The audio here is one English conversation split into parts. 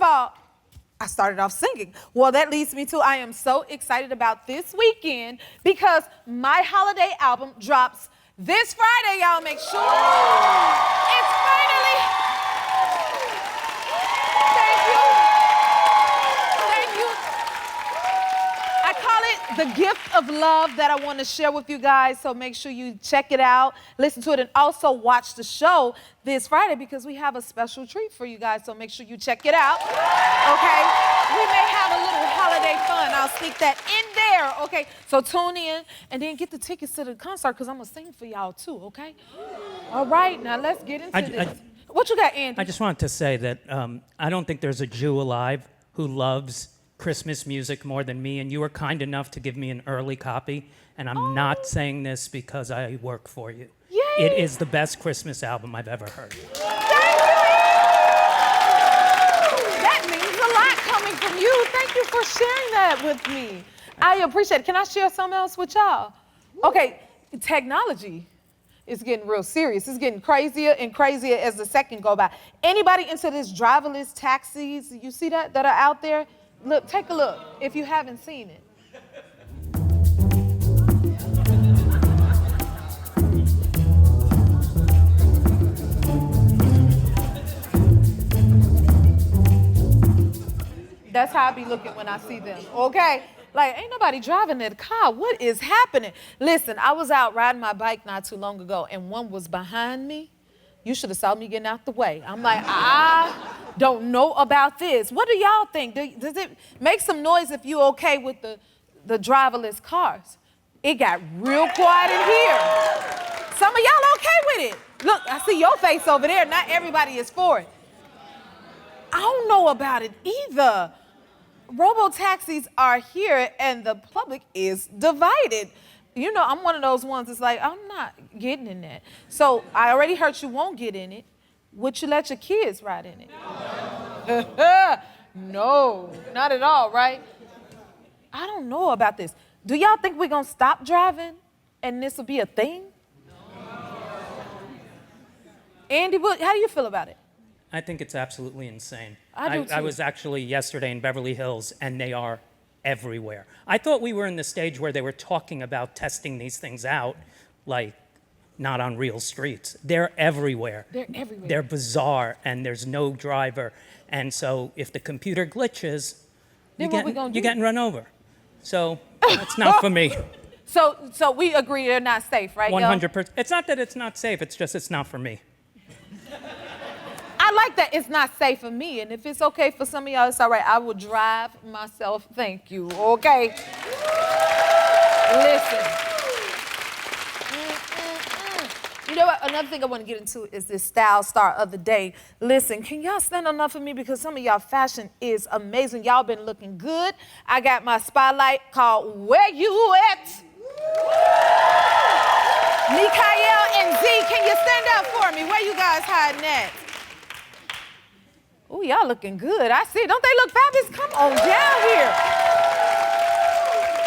all, I started off singing. Well, that leads me to I am so excited about this weekend because my holiday album drops this Friday, y'all. Make sure it's finally. Thank you. Thank you. I call it the gift of love that I want to share with you guys. So make sure you check it out, listen to it, and also watch the show this Friday because we have a special treat for you guys. So make sure you check it out. Okay? We may have a little holiday fun. I'll sneak that in there. Okay? So tune in and then get the tickets to the concert because I'm going to sing for y'all too. Okay? All right. Now let's get into this. What you got, Andy? I just wanted to say that I don't think there's a Jew alive who loves Christmas music more than me, and you were kind enough to give me an early copy, and I'm not saying this because I work for you. Yay. It is the best Christmas album I've ever heard. Thank you. That means a lot coming from you. Thank you for sharing that with me. I appreciate it. Can I share something else with y'all? Okay, technology is getting real serious. It's getting crazier and crazier as the second go by. Anybody into this driverless taxis, you see that are out there? Look, take a look if you haven't seen it. That's how I be looking when I see them, okay? Like, ain't nobody driving that car. What is happening? Listen, I was out riding my bike not too long ago, and one was behind me. You should have saw me getting out the way. I'm like, I don't know about this. What do y'all think? Does it make some noise if you okay with the driverless cars? It got real quiet in here. Some of y'all okay with it. Look, I see your face over there. Not everybody is for it. I don't know about it either. Robo-taxis are here and the public is divided. You know, I'm one of those ones that's like, I'm not getting in that. So I already heard you won't get in it. Would you let your kids ride in it? No. No, not at all, right? I don't know about this. Do y'all think we're gonna stop driving and this will be a thing? Andy, how do you feel about it? I think it's absolutely insane. I do too. I was actually yesterday in Beverly Hills, and they are everywhere. I thought we were in the stage where they were talking about testing these things out, like not on real streets. They're everywhere. They're everywhere. They're bizarre, and there's no driver. And so if the computer glitches, you're getting run over. So it's not for me. So we agree they're not safe, right? 100%. It's not that it's not safe, it's just it's not for me. I like that it's not safe for me, and if it's okay for some of y'all, it's all right. I will drive myself. Thank you, okay? Listen. You know what? Another thing I want to get into is this style star of the day. Listen, can y'all stand enough for me? Because some of y'all fashion is amazing. Y'all been looking good. I got my spotlight called Where You At? Mikael and Z, can you stand up for me? Where you guys hiding at? Oh, y'all looking good. I see. Don't they look fabulous? Come on down here.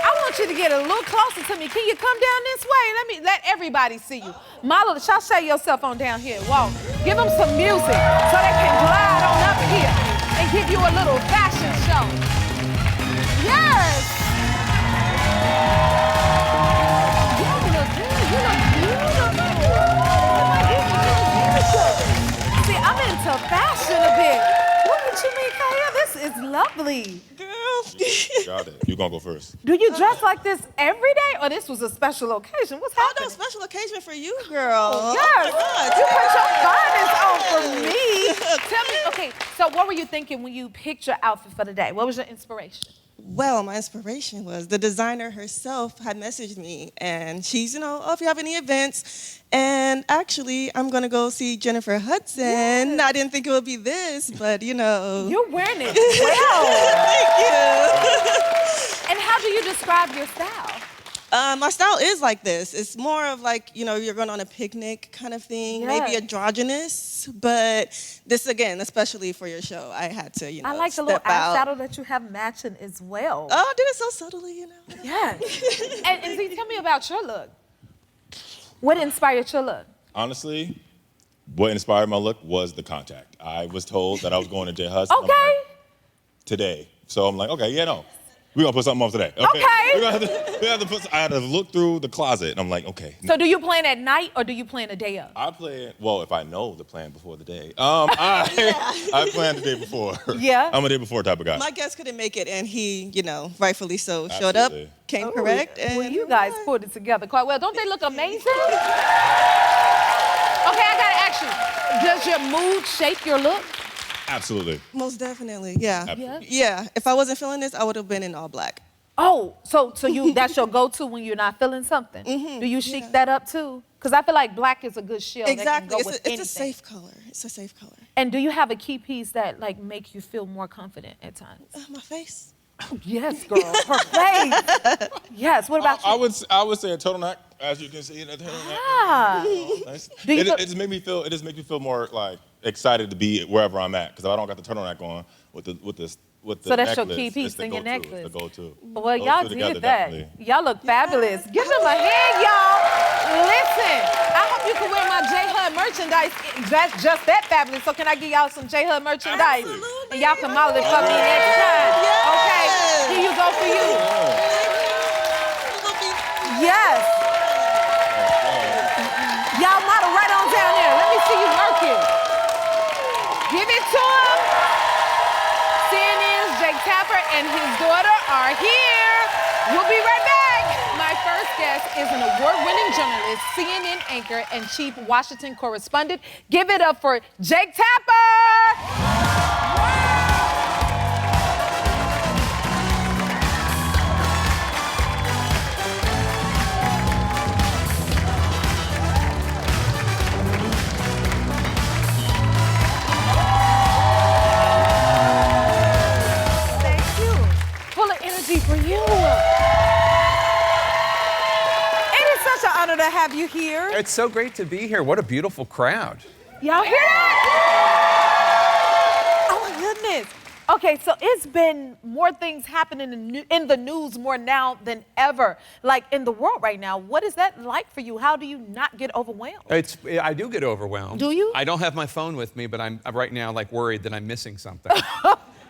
I want you to get a little closer to me. Can you come down this way? Let everybody see you. Model, shake yourself on down here. Walk. Give them some music so they can glide on up here and give you a little fashion show. Yes. You look good. You look beautiful. See, I'm into fashion a bit. Look at you, Mikael. This is lovely. You got it. You gonna go first. Do you dress like this every day, or this was a special occasion? What's happening? Oh, no, special occasion for you, girl. Oh, yes. You put your finest on for me. Tell me, okay, so what were you thinking when you picked your outfit for the day? What was your inspiration? Well, my inspiration was the designer herself had messaged me, and she's, oh, if you have any events, and actually, I'm gonna go see Jennifer Hudson. Yes. I didn't think it would be this, but You're wearing it well. Thank you. And how do you describe your style? My style is like this. It's more of like, you're going on a picnic kind of thing, maybe androgynous, but this, again, especially for your show, I had to, I like the little eyeshadow that you have matching as well. Oh, I did it so subtly, Yes. and Z, tell me about your look. What inspired your look? Honestly, what inspired my look was the contact. I was told that I was going to J. Hudson. Okay. today. So I'm like, okay, yeah, no. We're gonna put something on today. Okay. We have to put. I had to look through the closet, and I'm like, okay. So do you plan at night or do you plan a day of? I plan. Well, if I know the plan before the day, I plan the day before. Yeah. I'm a day before type of guy. My guest couldn't make it, and he, rightfully so, showed up, Absolutely. came correct. And Well, you guys pulled it together quite well. Don't they look amazing? Okay, I gotta ask you, does your mood shape your look? Absolutely. Most definitely, yeah. Absolutely. Yeah, if I wasn't feeling this, I would have been in all black. Oh, so you that's your go-to when you're not feeling something? Do you chic that up too? Because I feel like black is a good shield Exactly, that can go it's, with a, it's anything. a safe color. It's a safe color. And do you have a key piece that like make you feel more confident at times? My face. Yes, girl, her face. Yes, what about you? I would say a turtleneck, as you can see. A turtleneck. Ah. Nice. Do you It feel- just makes me feel more like excited to be wherever I'm at, because if I don't got the turtleneck on with the So that's your necklace, key piece it's the in your go-to, necklace. It's the go-to. Well, Those y'all two did together, that. definitely. Y'all look fabulous. Give them a hand, y'all. Listen, I hope you can wear my J Hud merchandise. That's just that fabulous. So can I give y'all some J Hud merchandise? Absolutely. And y'all can model it for me next time. Yes. Okay, here you go for you. Yes. Y'all model right on down there. Let me see you work it. Give it to him. CNN's Jake Tapper and his daughter are here. We'll be right back. My first guest is an award-winning journalist, CNN anchor, and chief Washington correspondent. Give it up for Jake Tapper. Thank you. Full of energy for you. It is such an honor to have you here. It's so great to be here. What a beautiful crowd. Y'all hear that? Oh my goodness. Okay, so it's been more things happening in the news more now than ever, like in the world right now. What is that like for you? How do you not get overwhelmed? I do get overwhelmed. Do you? I don't have my phone with me, but I'm right now like worried that I'm missing something.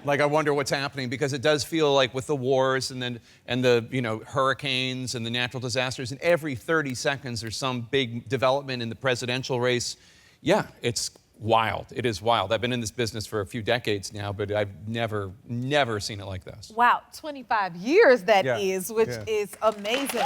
Like I wonder what's happening, because it does feel like with the wars and the hurricanes and the natural disasters, and every 30 seconds there's some big development in the presidential race. Yeah, it's wild. It is wild. I've been in this business for a few decades now, but I've never seen it like this. Wow, 25 years that Yeah, is, which yeah. is amazing.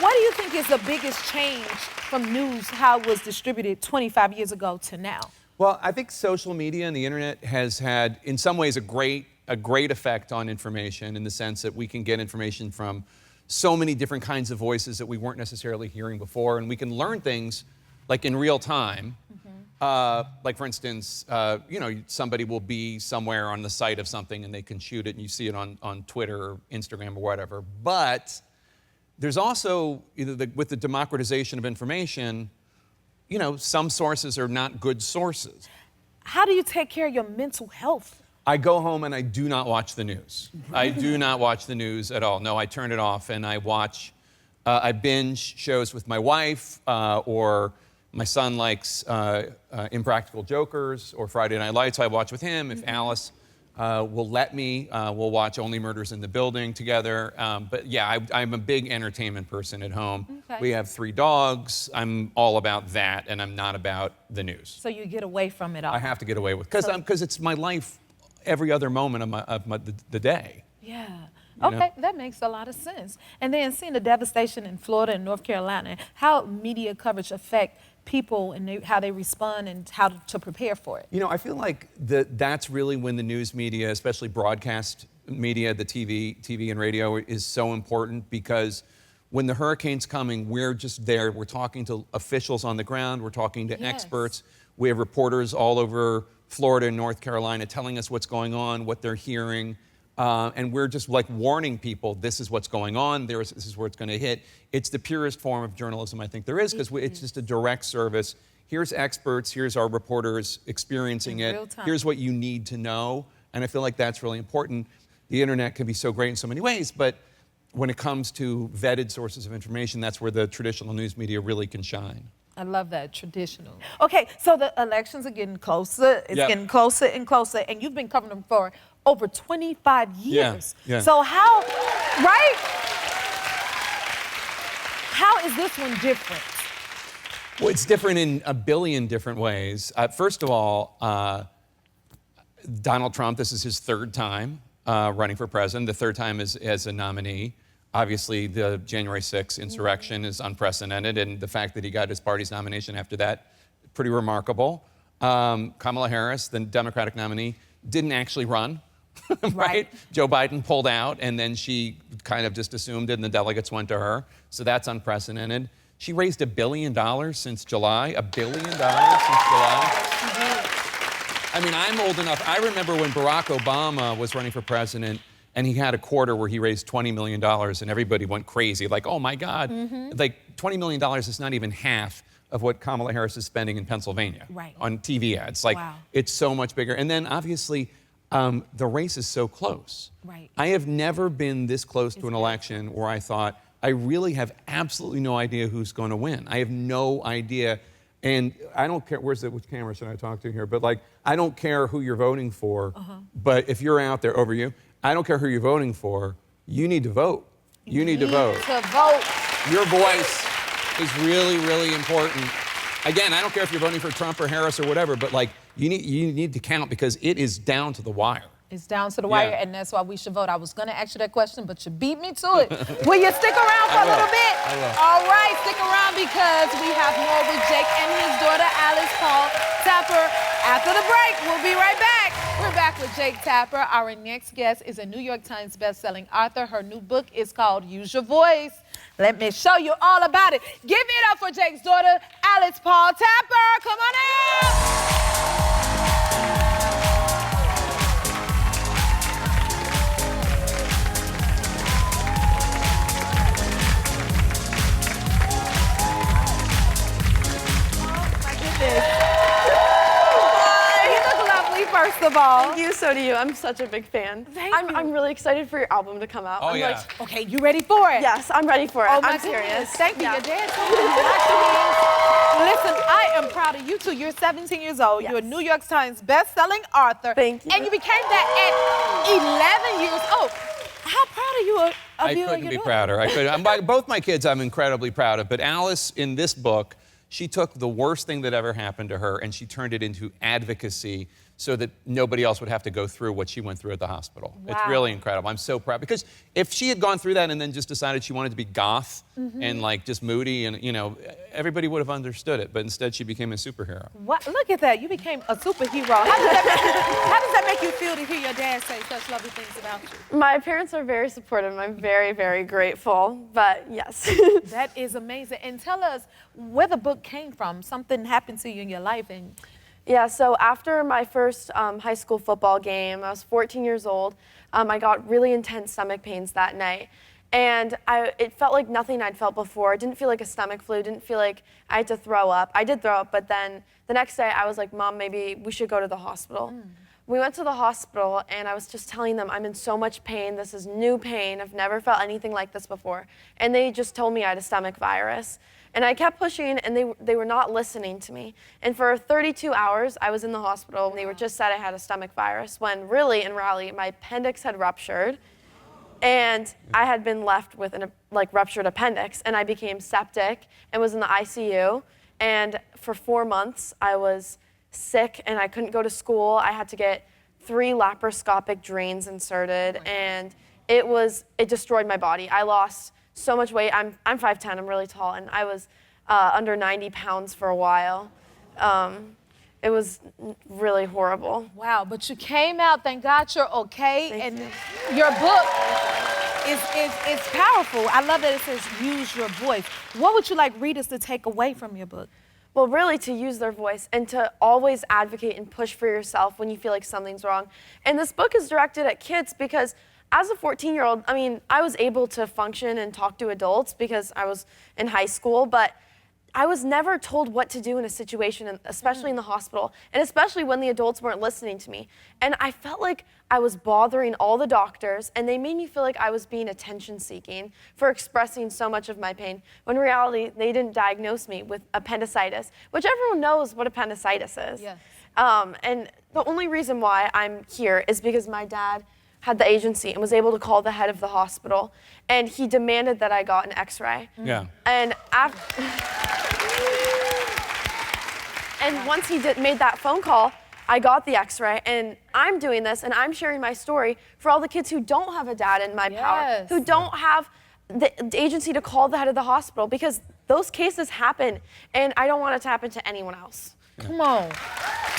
What do you think is the biggest change from news, how it was distributed 25 years ago to now? Well, I think social media and the internet has had, in some ways, a great effect on information, in the sense that we can get information from so many different kinds of voices that we weren't necessarily hearing before, and we can learn things like in real time. Like for instance, somebody will be somewhere on the site of something and they can shoot it and you see it on Twitter or Instagram or whatever. But there's also, with the democratization of information, some sources are not good sources. How do you take care of your mental health? I go home and I do not watch the news. I do not watch the news at all. No, I turn it off and I watch, I binge shows with my wife, or my son likes Impractical Jokers or Friday Night Lights. I watch with him. If Alice will let me, we'll watch Only Murders in the Building together. But yeah, I'm a big entertainment person at home. Okay. We have 3 dogs. I'm all about that, and I'm not about the news. So you get away from it all. I have to get away with, because it's my life every other moment of the day. Yeah. You know? Okay, that makes a lot of sense. And then seeing the devastation in Florida and North Carolina, how media coverage affect people and how they respond and how to prepare for it. I feel like that's really when the news media, especially broadcast media, the TV and radio, is so important, because when the hurricane's coming, we're just there. We're talking to officials on the ground. We're talking to Yes. experts. We have reporters all over Florida and North Carolina telling us what's going on, what they're hearing. And we're just like warning people, this is what's going on, this is where it's going to hit. It's the purest form of journalism I think there is, because it's just a direct service. Here's experts, here's our reporters experiencing In it. real time. Here's what you need to know. And I feel like that's really important. The internet can be so great in so many ways, but when it comes to vetted sources of information, that's where the traditional news media really can shine. I love that, traditional. Okay, so the elections are getting closer. It's Yep. getting closer and closer, and you've been covering them for over 25 years. Yeah. So how, right? How is this one different? Well, it's different in a billion different ways. First of all, Donald Trump, this is his third time running for president, the third time as a nominee. Obviously, the January 6th insurrection is unprecedented, and the fact that he got his party's nomination after that, pretty remarkable. Kamala Harris, the Democratic nominee, didn't actually run, right? Joe Biden pulled out, and then she kind of just assumed it, and the delegates went to her. So that's unprecedented. She raised $1 billion since July. $1 billion since July. I mean, I'm old enough. I remember when Barack Obama was running for president, and he had a quarter where he raised $20 million, and everybody went crazy. Like, oh my God. Like, $20 million is not even half of what Kamala Harris is spending in Pennsylvania on TV ads. Like, it's so much bigger. And then, obviously, the race is so close. I have never been this close to an election where I thought, I really have absolutely no idea who's going to win. I have no idea. And I don't care, which camera should I talk to here? But like, I don't care who you're voting for, but if you're out there, over you, I don't care who you're voting for, you need to vote. You need to vote. Your voice is really, really important. Again, I don't care if you're voting for Trump or Harris or whatever, but like, you need to count because it is down to the wire. It's down to the wire, and that's why we should vote. I was going to ask you that question, but you beat me to it. Will you stick around for a little bit? I will. All right, stick around because we have more with Jake and his daughter, Alice Paul Tapper. After the break, we'll be right back. We're back with Jake Tapper. Our next guest is a New York Times bestselling author. Her new book is called Use Your Voice. Let me show you all about it. Give it up for Jake's daughter, Alice Paul Tapper. Come on out. First of all. Thank you, so do you. I'm such a big fan. Thank you. I'm really excited for your album to come out. Oh, I'm yeah. Okay, you ready for it? Yes, I'm ready for it. Oh, my I'm serious. goodness. Thank you. Yeah. Your dad told me to watch you. Listen, I am proud of you too. You're 17 years old. Yes. You're a New York Times best-selling author. Thank you. And you became that at 11 years old. How proud are you of I you and couldn't your be daughter? prouder. Both my kids I'm incredibly proud of, but Alice, in this book, she took the worst thing that ever happened to her and she turned it into advocacy so that nobody else would have to go through what she went through at the hospital. Wow. It's really incredible. I'm so proud. Because if she had gone through that and then just decided she wanted to be goth and like just moody and, you know, everybody would have understood it. But instead she became a superhero. What? Look at that. You became a superhero. How does that make you feel to hear your dad say such lovely things about you? My parents are very supportive. I'm very, very grateful. But yes. That is amazing. And tell us where the book came from. Something happened to you in your life and Yeah, so after my first high school football game, I was 14 years old, I got really intense stomach pains that night. And it felt like nothing I'd felt before. It didn't feel like a stomach flu, didn't feel like I had to throw up. I did throw up, but then the next day I was like, Mom, maybe we should go to the hospital. We went to the hospital and I was just telling them, I'm in so much pain, this is new pain, I've never felt anything like this before. And they just told me I had a stomach virus. And I kept pushing, and they were not listening to me. And for 32 hours, I was in the hospital, and they were just said I had a stomach virus, when really, in reality, my appendix had ruptured, and I had been left with a ruptured appendix, and I became septic and was in the ICU. And for 4 months, I was sick, and I couldn't go to school. I had to get 3 laparoscopic drains inserted, and it destroyed my body. I lost so much weight. I'm 5'10", I'm really tall, and I was under 90 pounds for a while. It was really horrible. wow, but you came out, thank God you're okay. Thank and you. your book is powerful. I love that it says use your voice. What would you like readers to take away from your book? Well, really to use their voice and to always advocate and push for yourself when you feel like something's wrong. And this book is directed at kids because as a 14-year-old, I mean, I was able to function and talk to adults because I was in high school, but I was never told what to do in a situation, especially in the hospital, and especially when the adults weren't listening to me. And I felt like I was bothering all the doctors, and they made me feel like I was being attention-seeking for expressing so much of my pain, when in reality, they didn't diagnose me with appendicitis, which everyone knows what appendicitis is. Yes. And the only reason why I'm here is because my dad had the agency and was able to call the head of the hospital, and he demanded that I got an x-ray. Yeah. And and once he made that phone call, I got the x-ray, and I'm doing this, and I'm sharing my story for all the kids who don't have a dad in my power, Yes. who don't have the agency to call the head of the hospital, because those cases happen, and I don't want it to happen to anyone else. Come on.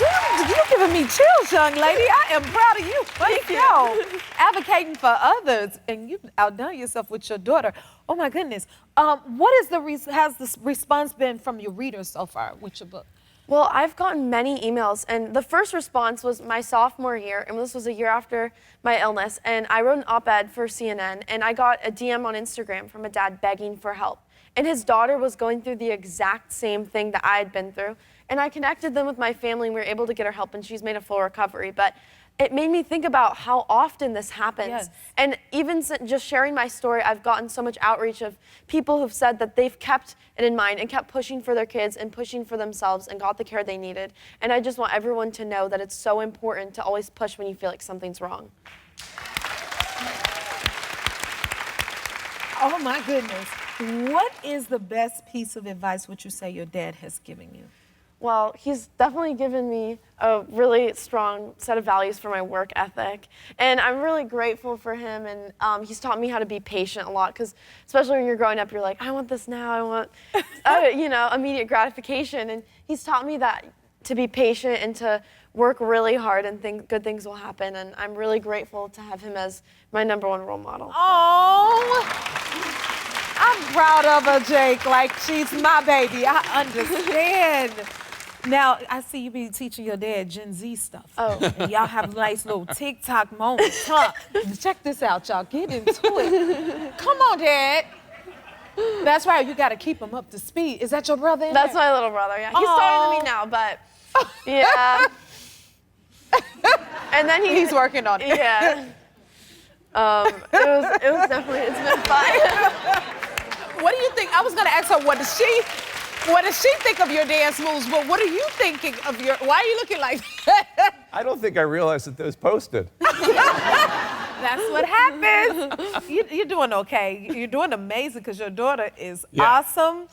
You're giving me chills, young lady. I am proud of you. Thank you. Advocating for others, and you've outdone yourself with your daughter. Oh my goodness. What is has the response been from your readers so far with your book? Well, I've gotten many emails, and the first response was my sophomore year, and this was a year after my illness, and I wrote an op-ed for CNN, and I got a DM on Instagram from a dad begging for help. And his daughter was going through the exact same thing that I had been through, and I connected them with my family, and we were able to get her help, and she's made a full recovery. But it made me think about how often this happens. Yes. And even just sharing my story, I've gotten so much outreach of people who've said that they've kept it in mind and kept pushing for their kids and pushing for themselves and got the care they needed. And I just want everyone to know that it's so important to always push when you feel like something's wrong. Oh my goodness. What is the best piece of advice would you say your dad has given you? Well, he's definitely given me a really strong set of values for my work ethic. And I'm really grateful for him. And he's taught me how to be patient a lot, because especially when you're growing up, you're like, I want this now, I want, immediate gratification. And he's taught me that to be patient and to work really hard, and good things will happen. And I'm really grateful to have him as my #1 role model. Oh, I'm proud of her, Jake. Like, she's my baby. I understand. Now, I see you be teaching your dad Gen Z stuff. Oh. And y'all have nice little TikTok moments, huh? Check this out, y'all. Get into it. Come on, Dad. That's right. You got to keep him up to speed. Is that your brother? That's my little brother, yeah. He's taller than me now, but yeah. And then He's working on it. Yeah. It was definitely, it's been fun. What do you think? I was going to ask her, what does she think of your dance moves? But what are you thinking of why are you looking like that? I don't think I realized that those posted. That's what happens. You're doing okay. You're doing amazing, because your daughter is awesome.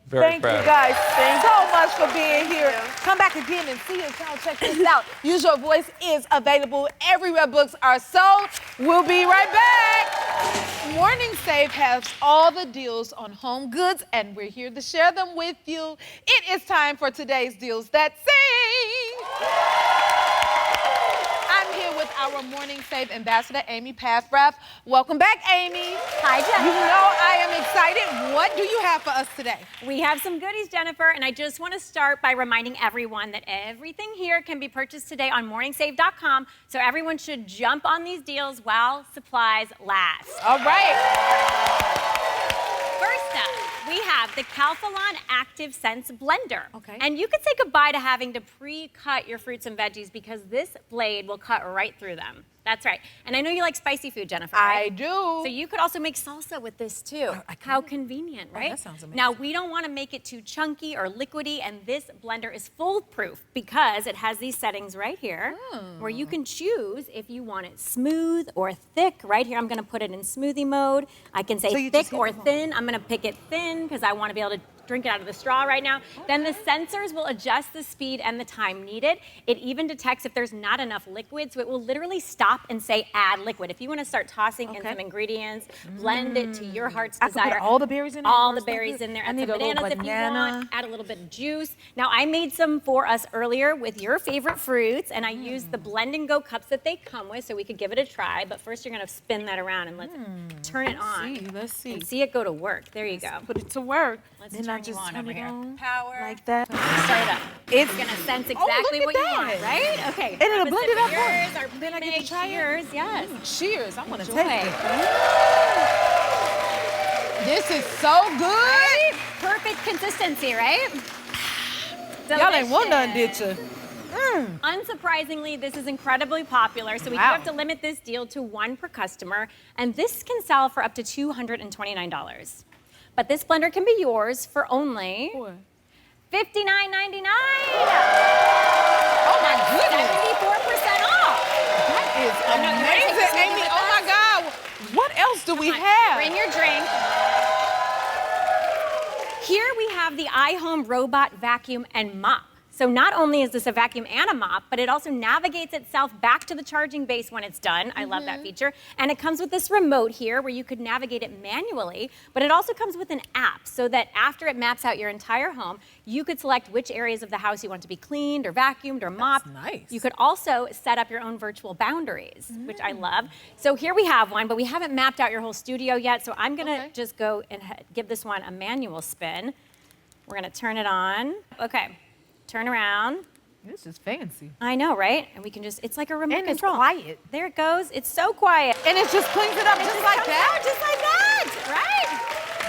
Very Thank proud. you guys so much for being here. Come back again and see us. Y'all check this out. Use Your Voice is available everywhere books are sold. We'll be right back. Morning Save has all the deals on home goods, and we're here to share them with you. It is time for today's Deals That Sing. I'm here with our Morning Save ambassador, Amy Pathrath. Welcome back, Amy. Hi, Jennifer. You know I am excited. What do you have for us today? We have some goodies, Jennifer, and I just want to start by reminding everyone that everything here can be purchased today on morningsave.com, so everyone should jump on these deals while supplies last. All right. First up, we have the Calphalon Active Sense Blender. Okay. And you can say goodbye to having to pre-cut your fruits and veggies, because this blade will cut right through them. That's right. And I know you like spicy food, Jennifer, right? I do. So you could also make salsa with this too. How convenient, right? that sounds amazing. Now, we don't want to make it too chunky or liquidy, and this blender is foolproof because it has these settings right here where you can choose if you want it smooth or thick. Right here, I'm going to put it in smoothie mode. I can So say you just thick or hit the thin. I'm going to pick it thin because I want to be able to drink it out of the straw right now. Then the sensors will adjust the speed and the time needed. It even detects if there's not enough liquid, so it will literally stop and say add liquid. If you want to start tossing in some ingredients, blend it to your heart's I could desire. put all the berries in there? All the First, berries in there. I Add need some a little bananas if you banana. want. Add a little bit of juice. Now, I made some for us earlier with your favorite fruits, and I used the blend and go cups that they come with, so we could give it a try. But first, you're going to spin that around and let's turn it on. Let's see. And see it go to work. There you go. Put it to work. Let's then turn I you just on turn over it here. on Power. like that. Start it up. It's gonna sense exactly look what at you want, that. right? Okay. And it'll have a blend sip it up of for me. yours, our Then I get to big try it. cheers, yes. Cheers. I want to Enjoy. taste it. This is so good. Perfect perfect consistency, right? Y'all ain't want nothing, Delicious. did you? Unsurprisingly, this is incredibly popular, so we do Wow. have to limit this deal to one per customer, and this can sell for up to $229. But this blender can be yours for only $59.99. Oh my goodness. 74% off. That is know, you wanna take amazing, this Amy. with Oh my us? God. What else do we Come on, have? Bring your drink. Here we have the iHome Robot Vacuum and Mop. So not only is this a vacuum and a mop, but it also navigates itself back to the charging base when it's done. I love that feature. And it comes with this remote here where you could navigate it manually, but it also comes with an app so that after it maps out your entire home, you could select which areas of the house you want to be cleaned or vacuumed or mopped. nice. You could also set up your own virtual boundaries, which I love. So here we have one, but we haven't mapped out your whole studio yet, so I'm gonna just go and give this one a manual spin. We're gonna turn it on. Okay. Turn around. This is fancy. I know, right? And we can just, it's like a remote And it's control. quiet. There it goes. It's so quiet. And it just cleans it up just like comes that? out just like that, right?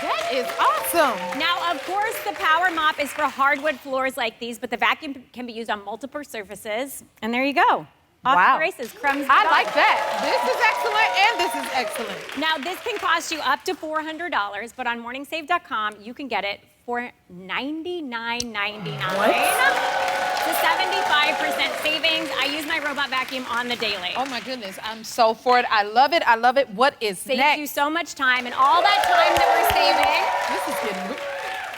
That is awesome. Now, of course, the power mop is for hardwood floors like these, but the vacuum can be used on multiple surfaces. And there you go. Off Wow. the races, crumbs. I gone. like that. This is excellent and this is excellent. Now, this can cost you up to $400, but on morningsave.com, you can get it for $99.99. What? It's a 75% savings. I use my robot vacuum on the daily. Oh my goodness, I'm so for it. I love it. I love it. What is Saves next? you so much time, and all that time that we're saving, This is getting.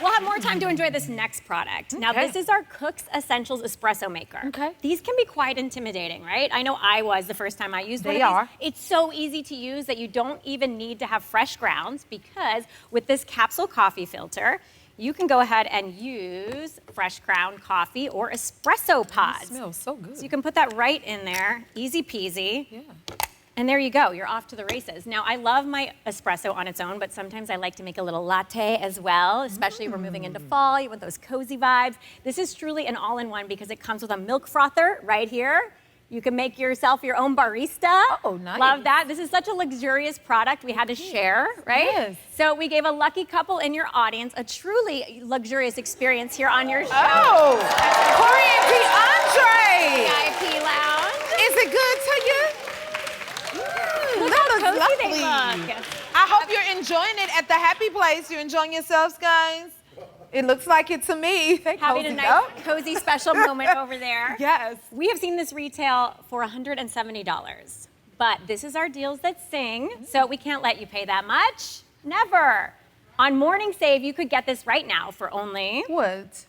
we'll have more time to enjoy this next product. Now, Okay. this is our Cook's Essentials Espresso Maker. Okay. These can be quite intimidating, right? I know I was the first time I used one They of these. are. It's so easy to use that you don't even need to have fresh grounds because with this capsule coffee filter, you can go ahead and use fresh ground coffee or espresso pods. It smells so good. So you can put that right in there, easy peasy. Yeah. And there you go, you're off to the races. Now, I love my espresso on its own, but sometimes I like to make a little latte as well, especially we're moving into fall, you want those cozy vibes. This is truly an all-in-one because it comes with a milk frother right here. You can make yourself your own barista. Oh, nice. Love that. This is such a luxurious product we had to share, right? Yes. So we gave a lucky couple in your audience a truly luxurious experience here on your show. Oh, Corey and DeAndre. VIP Lounge. Is it good to you? Look that how looks cozy lovely. they look. I hope you're enjoying it at the happy place. You're enjoying yourselves, guys? It looks like it to me. They Having a cozied nice, up. cozy, special moment over there. Yes. We have seen this retail for $170, but this is our deals that sing, so we can't let you pay that much. Never. On Morning Save, you could get this right now for only What?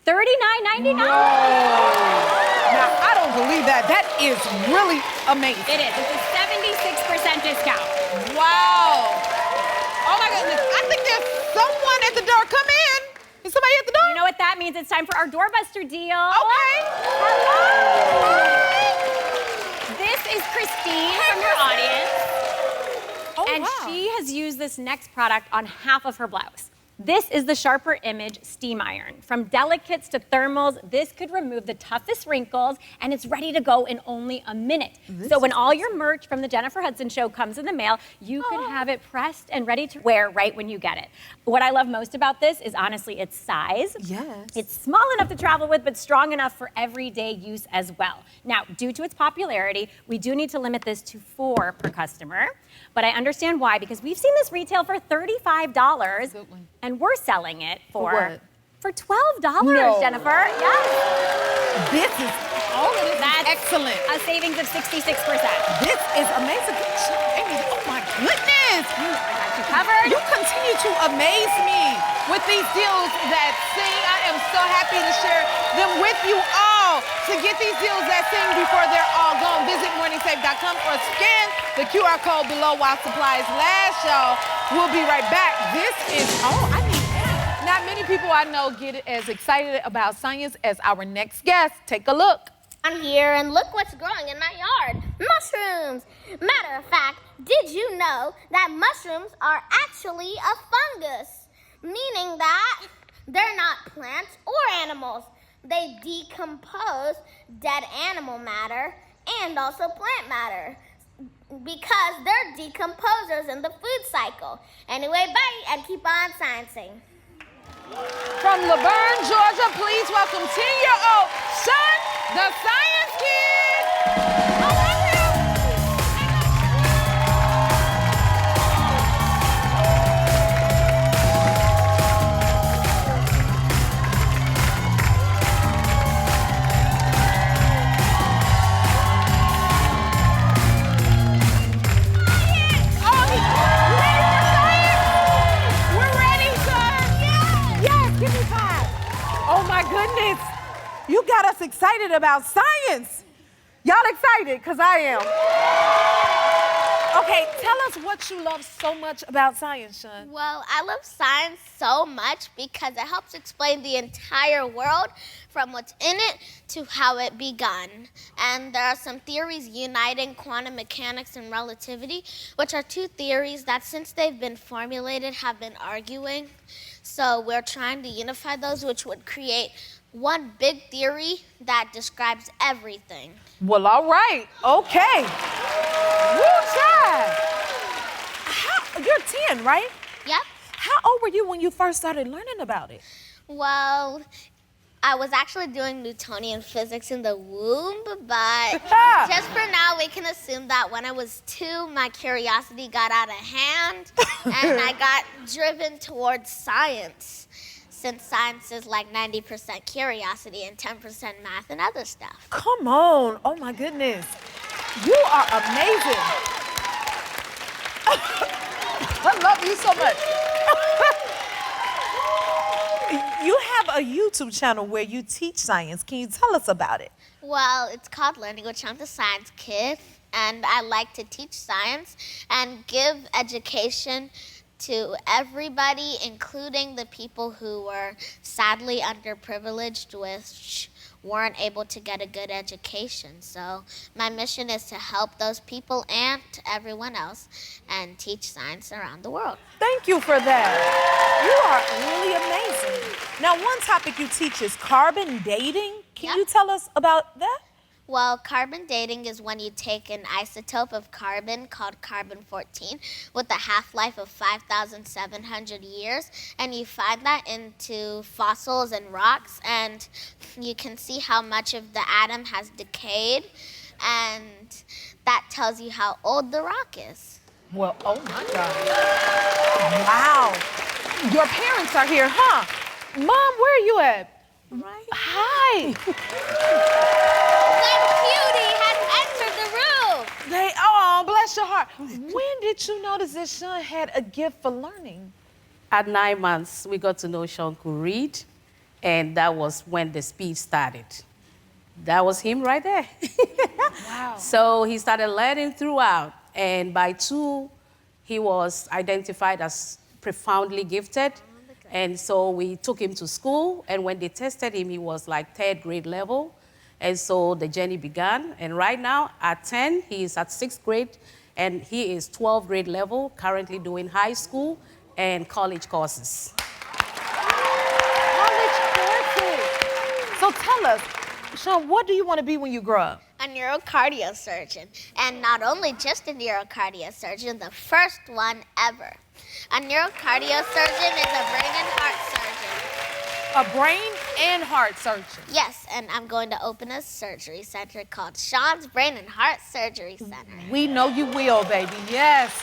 $39.99. Now, I don't believe that. That is really amazing. It is. It's a 76% discount. Wow. Oh my goodness. I think there's someone at the door. Come in. Is somebody at the door? You know what that means? It's time for our doorbuster deal. Okay. Hello. This is Christine from your audience. Oh, And wow. she has used this next product on half of her blouse. This is the Sharper Image Steam Iron. From delicates to thermals, this could remove the toughest wrinkles, and it's ready to go in only a minute. So when all your merch from the Jennifer Hudson Show comes in the mail, you could have it pressed and ready to wear right when you get it. What I love most about this is honestly its size. Yes. It's small enough to travel with, but strong enough for everyday use as well. Now, due to its popularity, we do need to limit this to 4 per customer. But I understand why, because we've seen this retail for $35, and we're selling it For what? for $12, No. Jennifer. Yes. This is all of this That's is excellent. a savings of 66%. This is amazing. Good job, Amy. Oh my goodness. I got you covered. You continue to amaze me with these deals that sing. I am so happy to share them with you all. To get these deals that sing before they're all gone, visit morningsafe.com or scan the QR code below while supplies last, y'all. We'll be right back. This is, I need that. Not many people I know get as excited about science as our next guest. Take a look. I'm here and look what's growing in my yard. Mushrooms! Matter of fact, did you know that mushrooms are actually a fungus? Meaning that they're not plants or animals. They decompose dead animal matter and also plant matter because they're decomposers in the food cycle. Anyway, bye and keep on sciencing. From Laverne, Georgia, please welcome 10-year-old Sean, the Science Kid. I love him. Oh my goodness. You got us excited about science. Y'all excited? Because I am. Okay, tell us what you love so much about science, Sean. Well, I love science so much because it helps explain the entire world from what's in it to how it begun. And there are some theories uniting quantum mechanics and relativity, which are two theories that since they've been formulated have been arguing. So we're trying to unify those, which would create one big theory that describes everything. Well, all right. Okay. Woo, child. You're 10, right? Yep. How old were you when you first started learning about it? Well, I was actually doing Newtonian physics in the womb, but just for now, we can assume that when I was 2, my curiosity got out of hand, and I got driven towards science, since science is like 90% curiosity and 10% math and other stuff. Come on. Oh, my goodness. You are amazing. I love you so much. You have a YouTube channel where you teach science. Can you tell us about it? Well, it's called Learning with Sean the Science Kid, and I like to teach science and give education to everybody, including the people who were sadly underprivileged, which weren't able to get a good education. So my mission is to help those people and everyone else and teach science around the world. Thank you for that. You are really amazing. Now, one topic you teach is carbon dating. Can you tell us about that? Well, carbon dating is when you take an isotope of carbon called carbon-14 with a half-life of 5,700 years, and you find that into fossils and rocks, and you can see how much of the atom has decayed, and that tells you how old the rock is. Well, oh my God. Wow. Your parents are here, huh? Mom, where are you at? Right. Hi. That cutie has entered the room. Oh, bless your heart. When did you notice that Sean had a gift for learning? At 9 months, we got to know Sean could read, and that was when the speed started. That was him right there. Wow. So he started learning throughout, and by 2, he was identified as profoundly gifted. And so we took him to school, and when they tested him, he was like 3rd grade level. And so the journey began. And right now, at 10, he is at 6th grade, and he is 12th grade level, currently doing high school and college courses. College courses. So tell us, Sean, what do you want to be when you grow up? A neurocardiosurgeon, and not only just a neurocardiosurgeon, the first one ever. A neurocardiosurgeon is a brain and heart surgeon. A brain and heart surgeon. Yes, and I'm going to open a surgery center called Sean's Brain and Heart Surgery Center. We know you will, baby. Yes.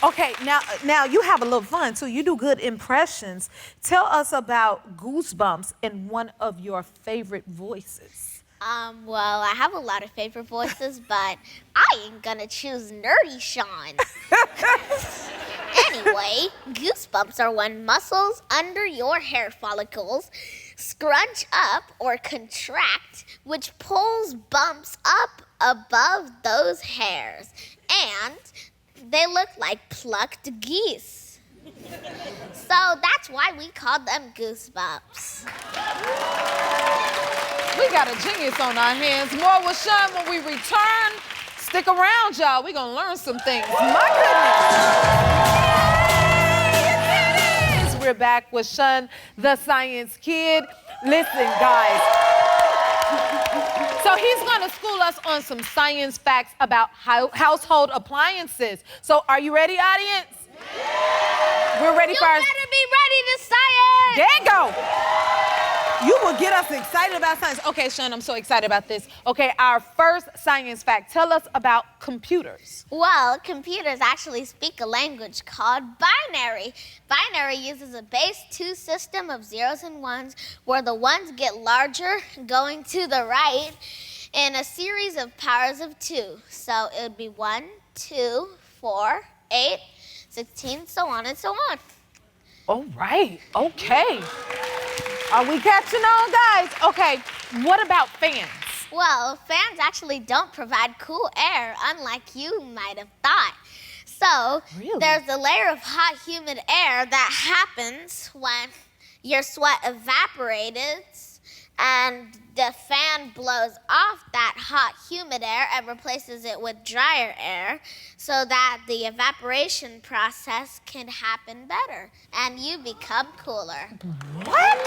Okay, now you have a little fun too. You do good impressions. Tell us about Goosebumps and one of your favorite voices. Well, I have a lot of favorite voices, but I ain't gonna choose Nerdy Sean. Anyway, goosebumps are when muscles under your hair follicles scrunch up or contract, which pulls bumps up above those hairs. And they look like plucked geese. So that's why we call them goosebumps. We got a genius on our hands. More with Sean when we return. Stick around, y'all. We're going to learn some things. My goodness. We're back with Sean, the Science Kid. Listen, guys. So he's going to school us on some science facts about household appliances. So are you ready, audience? We're ready You for our... better be ready to say it. There you go. You will get us excited about science. Okay, Sean, I'm so excited about this. Okay, our first science fact. Tell us about computers. Well, computers actually speak a language called binary. Binary uses a base 2 system of zeros and ones, where the ones get larger going to the right in a series of powers of 2. So it would be 1, 2, 4, 8, 16, so on and so on. All right, okay. Are we catching on, guys? Okay, what about fans? Well, fans actually don't provide cool air, unlike you might have thought. So, Really? there's a layer of hot, humid air that happens when your sweat evaporates and the fan blows off that hot, humid air and replaces it with drier air so that the evaporation process can happen better and you become cooler. What?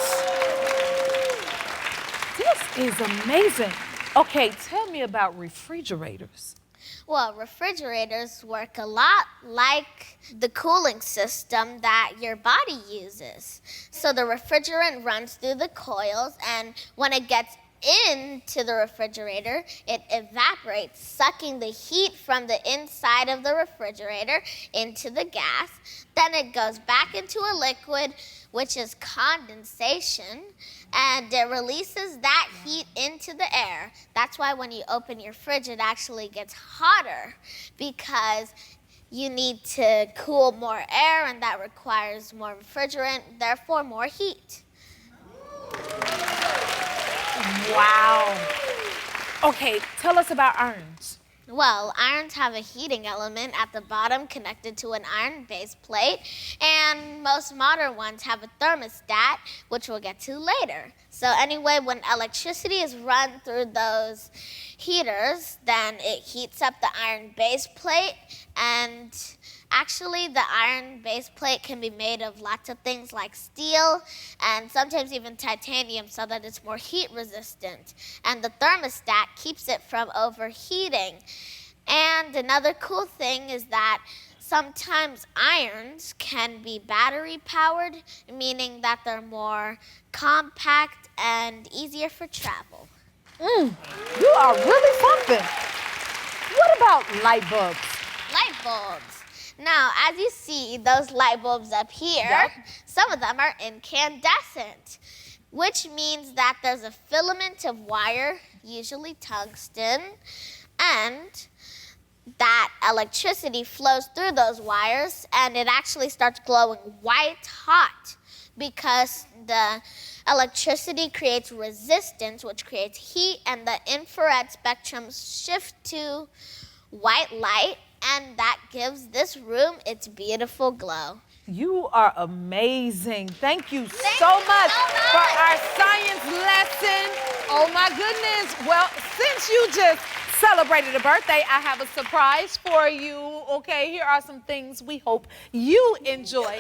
This is amazing. Okay, tell me about refrigerators. Well, refrigerators work a lot like the cooling system that your body uses. So the refrigerant runs through the coils, and when it gets into the refrigerator, it evaporates, sucking the heat from the inside of the refrigerator into the gas. Then it goes back into a liquid, which is condensation, and it releases that heat into the air. That's why when you open your fridge, it actually gets hotter, because you need to cool more air, and that requires more refrigerant, therefore more heat. Wow. Okay, tell us about irons. Well, irons have a heating element at the bottom connected to an iron base plate, and most modern ones have a thermostat, which we'll get to later. So anyway, when electricity is run through those heaters, then it heats up the iron base plate, and actually the iron base plate can be made of lots of things like steel and sometimes even titanium, so that it's more heat resistant. And the thermostat keeps it from overheating. And another cool thing is that sometimes irons can be battery powered, meaning that they're more compact and easier for travel. You are really something. What about light bulbs? Light bulbs. Now, as you see, those light bulbs up here, Yep. some of them are incandescent, which means that there's a filament of wire, usually tungsten, and that electricity flows through those wires, and it actually starts glowing white hot because the electricity creates resistance, which creates heat, and the infrared spectrum shift to white light, and that gives this room its beautiful glow. You are amazing. Thank you so much for our science lesson. Oh my goodness. Well, since you just celebrated a birthday, I have a surprise for you. Okay, here are some things we hope you enjoy. I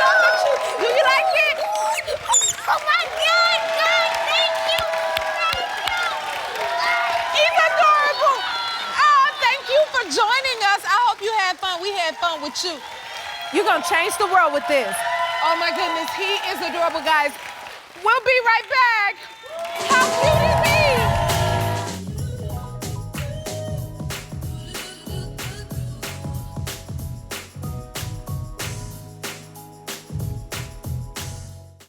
love it. Do you like it? Oh my God, God, thank you! He's adorable. Oh, thank you for joining us. I hope you had fun. We had fun with you. You're going to change the world with this. Oh, my goodness. He is adorable, guys. We'll be right back. How cute